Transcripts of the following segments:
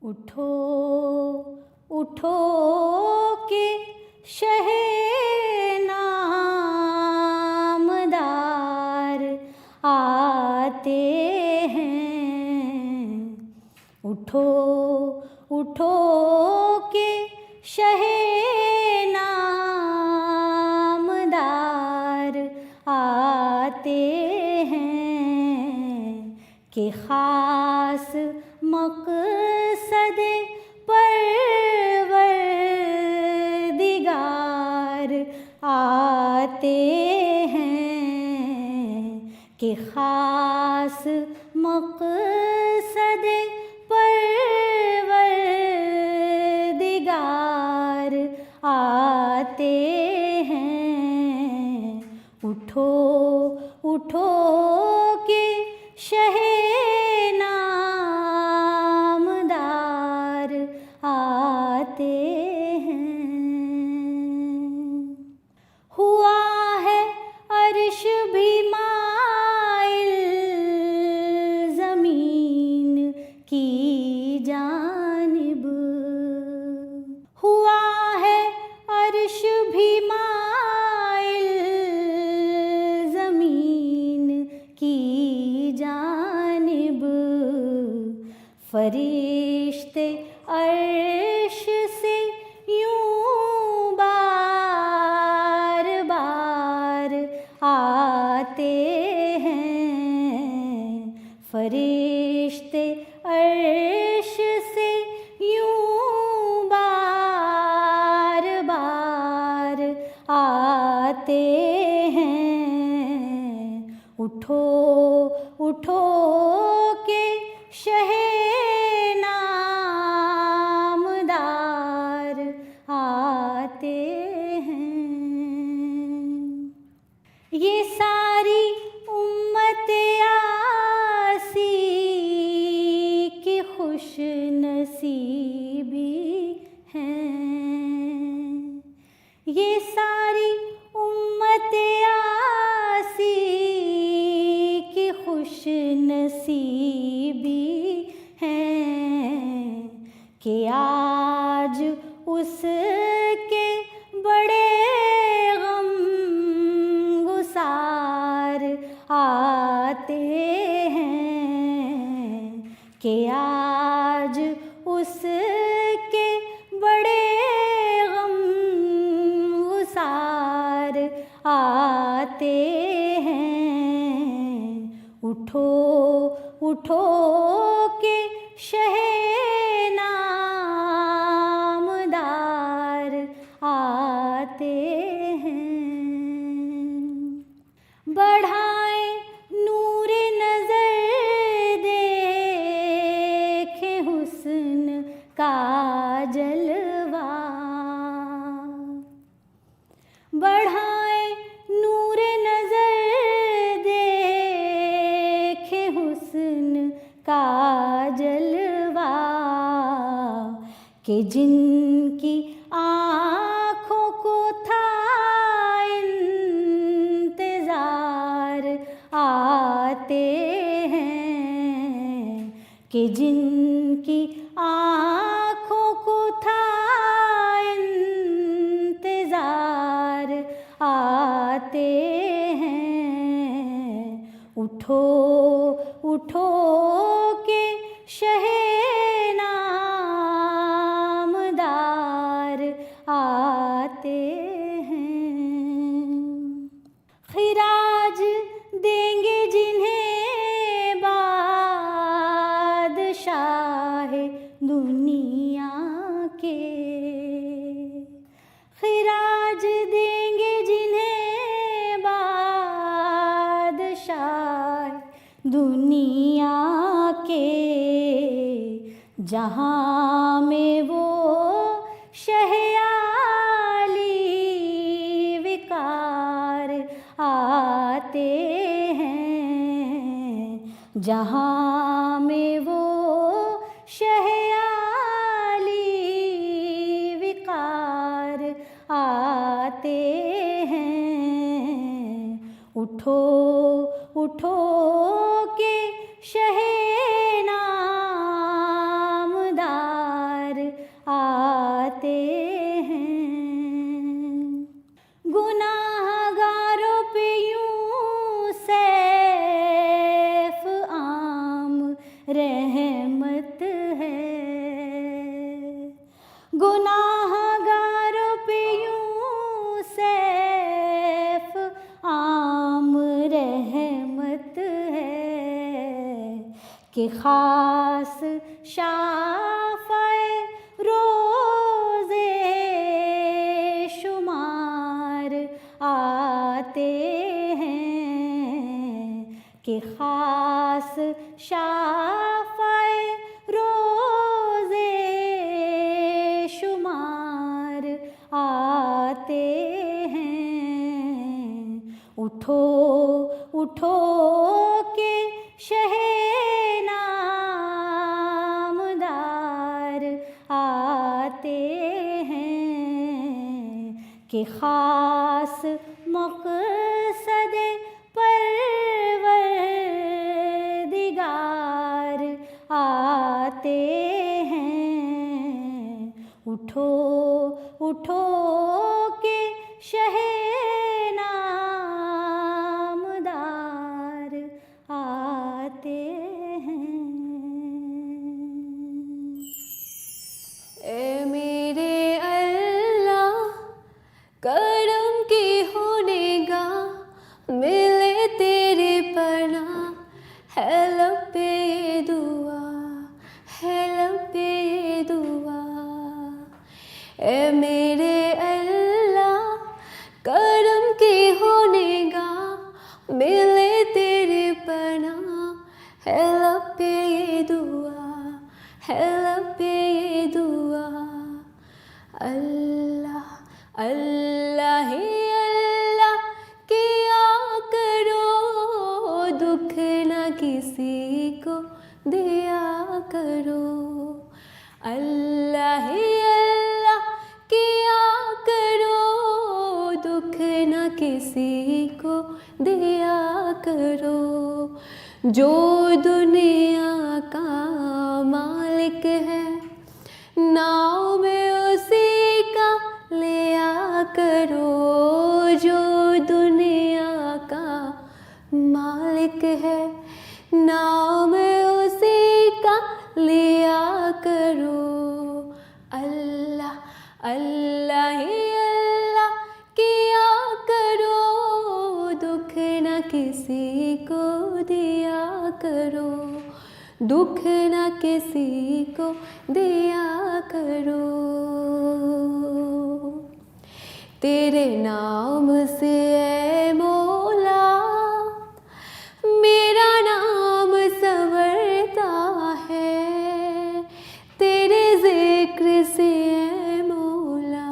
उठो उठो के शहे नामदार आते हैं। उठो उठो के शहे नामदार आते हैं कि ख़ास मक़सद परवरदिगार आते हैं कि ख़ास मक़सद परवरदिगार आते हैं। उठो उठो के शहे नामदार आते हैं। हुआ है अर्श भी माइल ज़मीन की जानिब। हुआ है अर्श भी माइल ज़मीन की जानिब। फरिश्ते अर्श से यूं बार बार आते हैं। फरिश्ते अर्श से यूं बार बार आते हैं। उठो उठो के शहे नामदार आते हैं। ये सारी उम्मत आसी की खुश नसीबी हैं। ये सारी उम्मत आसी की खुश नसीबी हैं कि आज उसके बड़े गम गुसार आते हैं। कि आज उसके बड़े गम गुसार आते हैं। उठो उठो के शहे नामदार आते हैं। बढ़ाए नूरे नज़र देखे हुस्न का जलवा। बढ़ाए नूरे नज़र देखे हुस्न का जलवा कि जिनकी आँखों को था इंतज़ार आते हैं। कि जिनकी आँखों को था इंतज़ार आते हैं। उठो उठो के शहे नामदार आते हैं। खिराज देंगे जिन्हें बादशाह दुनिया के। खिराज देंगे जिन्हें बादशाह दुनिया के। जहाँ में वो शहयाली विकार आते हैं। जहाँ में वो शहयाली विकार आते हैं। उठो उठो के शहे नामदार गुनाहगारों पे यूं सैफ आम रहमत है कि खास शाफ़ाए रोज़े शुमार आते हैं कि खास शाफ़ाए रोज़े शुमार आते हैं। उठो उठो के शहे नामदार आते हैं कि खास मक़सद परवरदिगार आते हैं। उठो उठो के शहे नामदार आते हैं। ए मेरे अल्लाह करम की हो निगाह, मिले तेरे पनाह, है लब पे ये दुआ, है लब पे ये दुआ। ए मेरे अल्लाह करम की हो निगाह, मिले तेरे पनाह, है लब पे ये दुआ, है लब पे ये दुआ। अल्लाह अल्लाह ही अल्लाह किया करो, दुख न किसी को दिया करो। अल्लाह ही अल्लाह किया करो, दुख न किसी को दिया करो। जो दुनिया का मालिक है, नाव में उसी का लिया करो। जो दुनिया का मालिक है, नाव में उसी का लिया करो। अल्लाह अल्लाह ही अल्लाह किया करो, दुख न किसी को दिया करो, दुख न किसी को दिया करो। तेरे नाम से ऐ मौला मेरा नाम संवरता है, तेरे ज़िक्र से ऐ मौला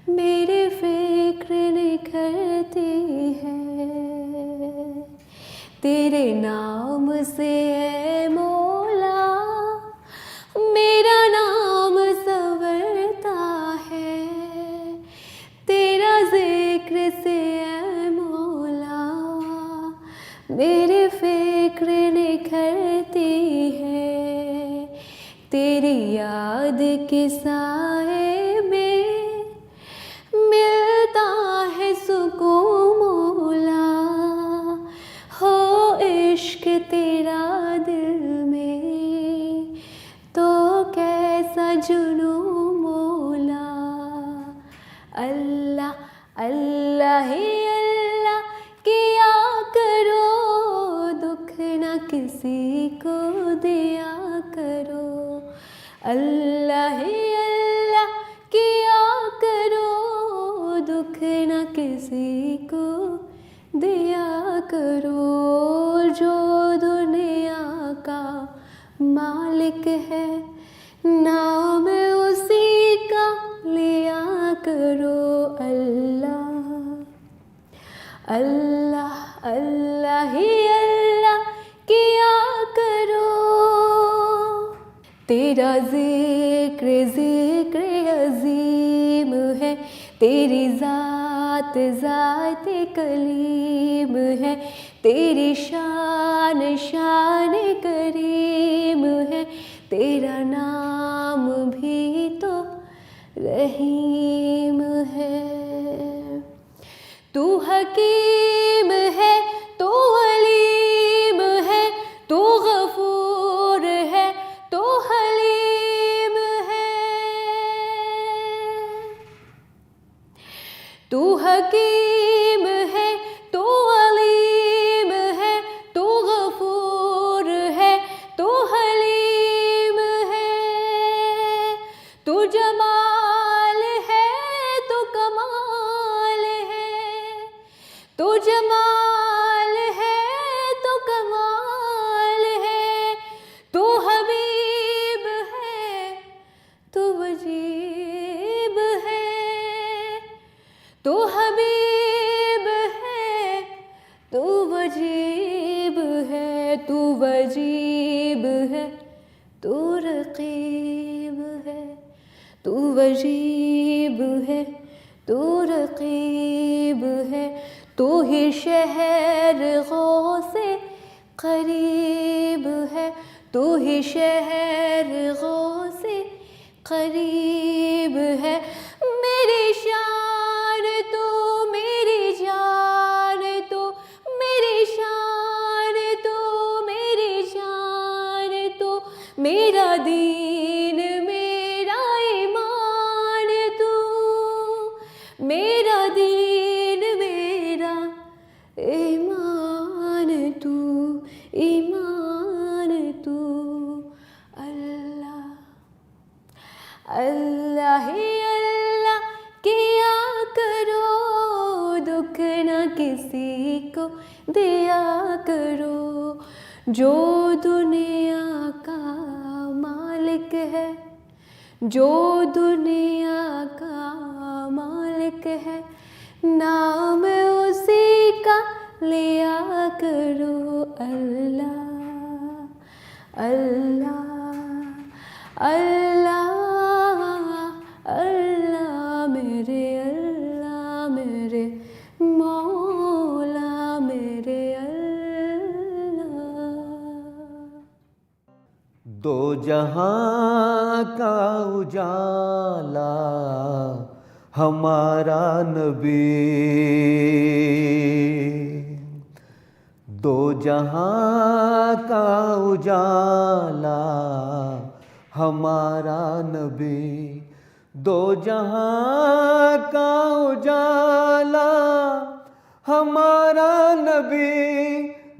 मेरी फ़िक्र निखरती है। तेरे नाम से ऐ मौला मेरा नाम संवरता है, तेरा ज़िक्र से ऐ मौला मेरी फ़िक्र निखरती है। तेरी याद के साए में मिलता है सुकून मौला, हो इश्क तेरा दिल में तो कैसा जुनून मौला। अल्लाह अल्लाह ही अल्लाह किया करो, दुख न किसी को दिया करो। अल्लाह ही अल्लाह किया करो, दुख न किसी को दिया करो। जो दुनिया का मालिक है, नाम उसी का लिया करो। अल्लाह अल्लाह अल्लाह ही अल्लाह किया करो। तेरा ज़िक्र ज़िक्र अज़ीम है, तेरी ज़ात ज़ात कलीम है, तेरी शान शान करीम है, तेरा नाम भी तो रहीम है। तू हकीम है, तू अलीम है, तू गफूर है, तू हलीम है। हकीम है तू अलीम है, तू गफूर है, तू हलीम है, तू जमाल है, तू कमाल है, तू जमाल है, तू कमाल है, तू हबीब है, तू वजीब है, तू हबीब है, तू वजीब है, तू वजीब है, तू रकीब है, तू वजीब है, तू रकीब है, तू ही शहर गौसे करीब है, तू ही शहर गौसे करीब है, मेरी शान तू, मेरी जान तू, मेरी शान तू, मेरी जान तू, मेरा दीन मेरा ईमान तू, मेरा दीन मेरा ईमान तू, ईमान तू। अल्लाह अल्लाह ही अल्लाह किया करो, दुख न किसी को दिया करो, जो दुनिया का मालिक है, जो दुनिया का मालिक है, नाम उसी का लिया करो। अल्लाह अल्लाह अल्लाह अल्लाह मेरे मौला मेरे अल्लाह। दो जहां का उजाला हमारा नबी, दो जहां का उजाला हमारा नबी, दो जहां का उजाला हमारा नबी,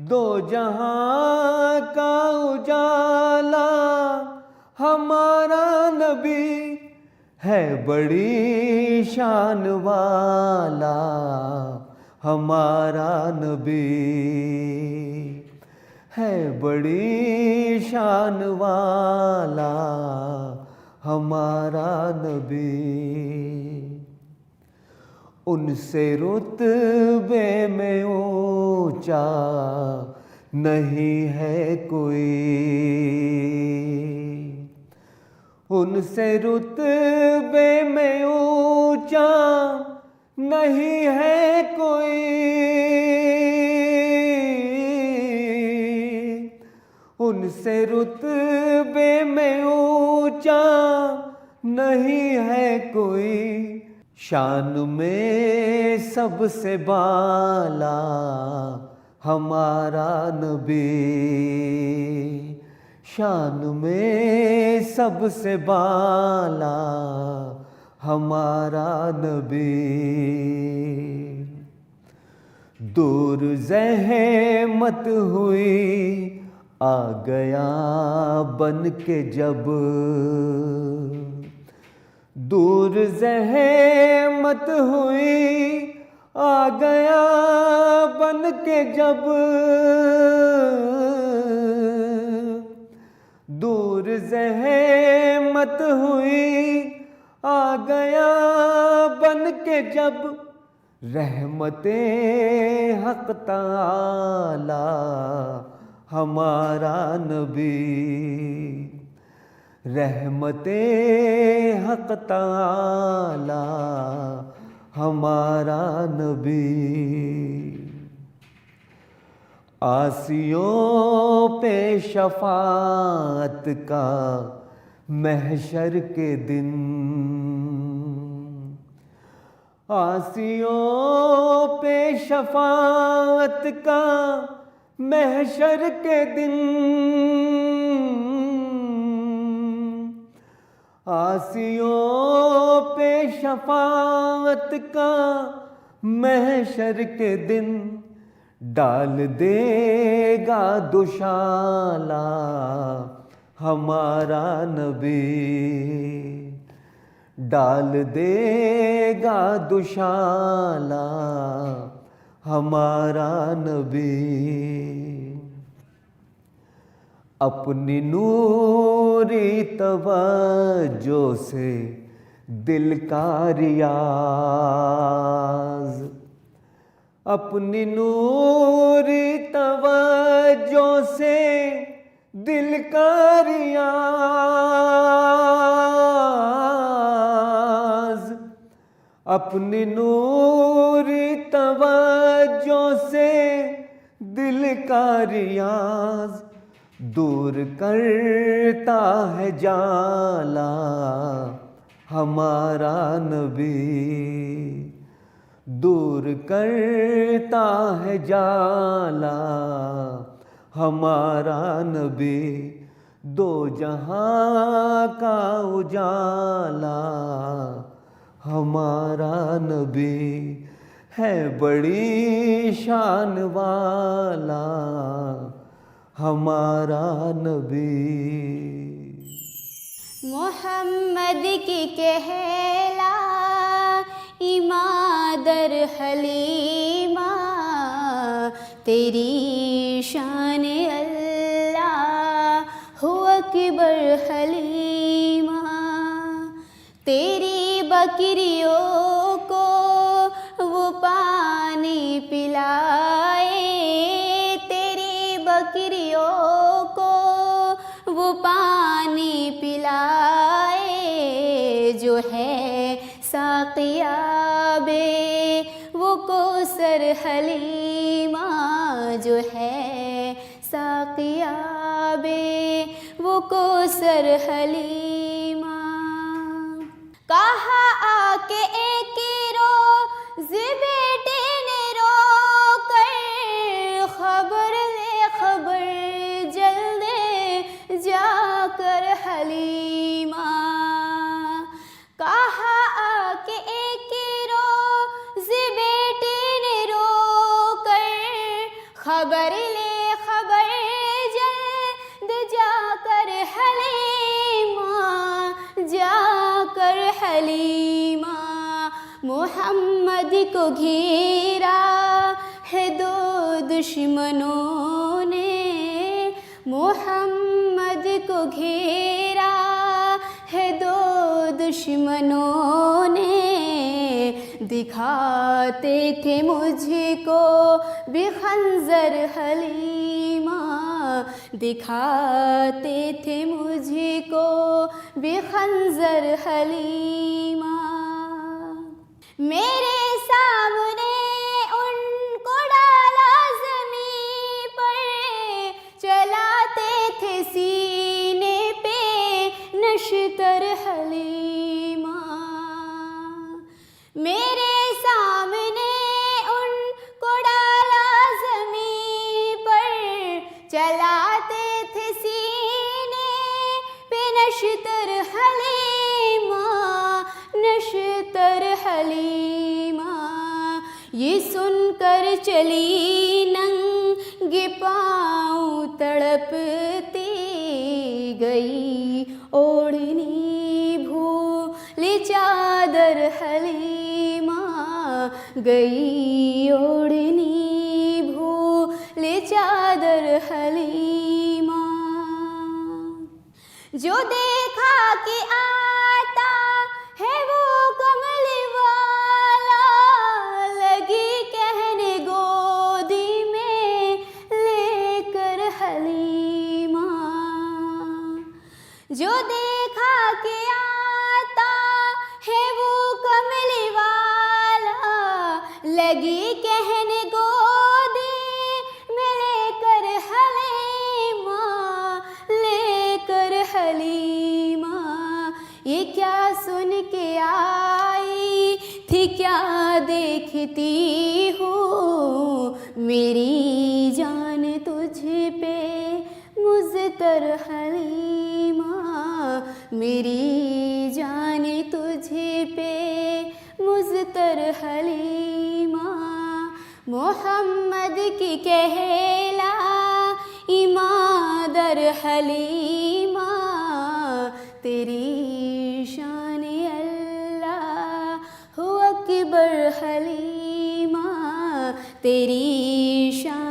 दो जहां का उजाला हमारा नबी, है बड़ी शान वाला हमारा नबी, है बड़ी शान वाला हमारा नबी। उनसे रुतबे में ऊंचा नहीं है कोई, उनसे रुतबे में ऊंचा नहीं है कोई, उनसे रुतबे में ऊंचा नहीं है कोई, शान में सबसे बाला हमारा नबी, शान में सबसे बाला हमारा नबी। दूर ज़हमत हुई आ गया बन के जब, दूर ज़हमत हुई आ गया बन के जब, दूर ज़हमत हुई आ गया बन के जब, रहमते हक़ ताला हमारा नबी, रहमते हक़ ताला हमारा नबी। आसियों पे शफाअत का महशर के दिन, आसियों पे शफाअत का महशर के दिन, आसियों पे शफाअत का महशर के दिन डाल देगा दुशाला हमारा नबी, डाल देगा दुशाला हमारा नबी। अपनी नूरी तवज्जो से दिल का रियाज, अपनी नूरी तवज्जो से दिल का रियाज, अपनी नूरी तवज्जो से दिल का रियाज दूर करता है जाला हमारा नबी, दूर करता है जाला हमारा नबी। दो जहां का उजाला हमारा नबी है, बड़ी शान वाला हमारा नबी। मोहम्मद की कहला इमादर हलीमा, तेरी शान अल्लाह हु अकबर हलीमा। तेरी बकरियों को वो पानी पिलाए, तेरी बकरियों को वो पानी पिलाए, जो है साक़ियाबे वो कोसर हलीमा, जो है साक़ियाबे वो कोसर हलीमा। कहा आके एक रोज़ बेटे ने रो कर, खबर ले खबर जल्दे जाकर हलीमा। कहा आके एक रोज़ बेटे ने रो कर, खबर ले खबर जल्द जाकर हलीमा, जाकर हलीमा। मोहम्मद को घेरा है दो दुश्मनों ने, मोहम्मद को घेरा है दो दुश्मनों ने। दिखाते थे मुझको भी खंजर हलीमा, दिखाते थे मुझको भी खंजर हलीमा। मेरे सामने उनको डाला ज़मीं पर, चलाते थे सीने पे नश्तर हलीमा। मेरे सामने उनको डाला ज़मीं पर, चलाते थे सीने पे नश्तर हलीमा, नश्तर हलीमा। ये सुनकर चली नंगे पाँव तड़पती गई, ओढ़नी भूल चादर हलीमा, गई ओढ़नी भूल चादर हलीमा। जो देखा कि आता है वो कमली वाला, लगी कहने गोदी में लेकर हलीमा। जो देखा कि आता है वो कमली वाला, लगी कहने गोदी में लेकर हलीमा, लेकर हलीमा। ये क्या सुन के आई थी, क्या देखती हूँ, मेरी जान तुझ पे मुज़्तर हलीमा, मेरी जान तुझ पे मुज़्तर हलीमा। मोहम्मद की कहला इमादर हलीमा तेरी शान अल्लाह हु अकबर हलीमा तेरी शान